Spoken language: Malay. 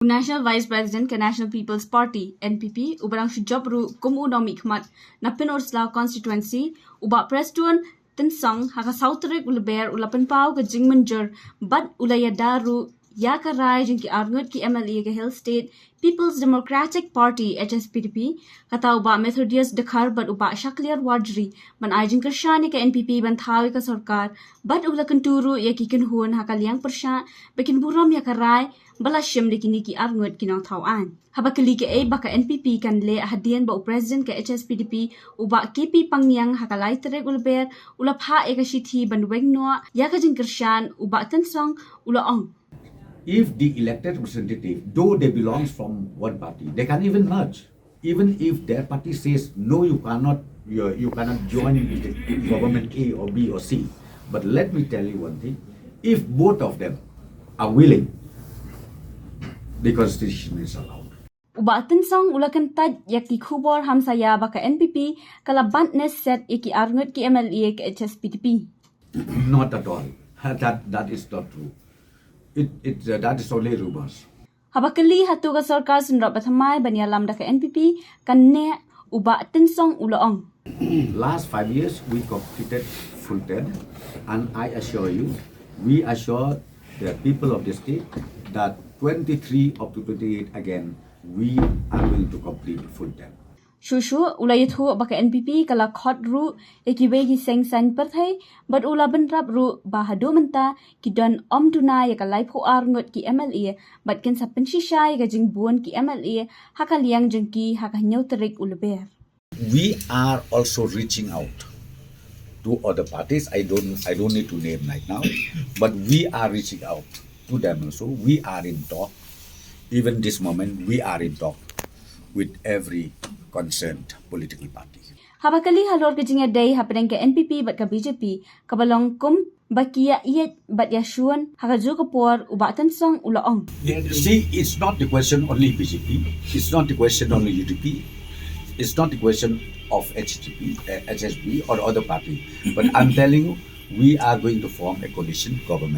National Vice President ke National People's Party NPP ubarang job ru kumu nomi khmat na Penorsla constituency uba Prestone Tynsong haka Southrik ulber ulapan pau ke Jingkyrshan but ulaya daru ya ka rai jingki arngut ki MLA ke Hill State People's Democratic Party Hspdp kata uba Methodist dekhar but uba Shakliar Wadri ban Jingkyrshan ke NPP ban thawi ka sarkar but ulakan turu ya kikin hun haka liang persya bekin buram ya ka rai bala shim dikini ki arngut kinang thawan haba kali ke baka NPP kan le hadian ba president ke Hspdp uba KP pangyang hakalai terek ulber ulapha ekasithi banweng no ya ka Jingkyrshan uba Tynsong ulaong. If the elected representative, though they belongs from one party, they can even merge. Even if their party says no, you cannot join the government A or B or C. But let me tell you one thing: if both of them are willing, the constitution is allowed. Uba Tynsong ulakan taj yak ki khubor hamsaya baka NPP kalaban nes set iki arngut ki MLA ke Hspdp. Not at all. That is not true. That is only rumors. Habakali hatu ka sarkar sunrap bathamai banyalam da ka NPP kanne uba Tynsong ulaong. Last 5 years we completed full term, and I assure you, we assure the people of the state that 23 up to 28 again we are going to complete full term. Shushu ulayathu baka NPP kala khot ru ekiwegi sengsan perthai but ula benrap ru bahado menta ki don omduna ya kalai pho arngot ki MLA but ken sapen shisha ya jingbuan ki MLA hakaliang jengki hakanyau terik ulber. We are also reaching out to other parties. I don't need to name right now, but we are reaching out to them also. We are in talk. Even this moment, we are in talk with every concerned political party. Habakali halor ke jinga day happeneng ke NPP but ka BJP kabalong kum bakia iet but yashuan hakazu kapor uba Tynsong ulaong. See, it's not the question only BJP. It's not the question only UDP. It's not the question of HSP or other party. But I'm telling you, we are going to form a coalition government.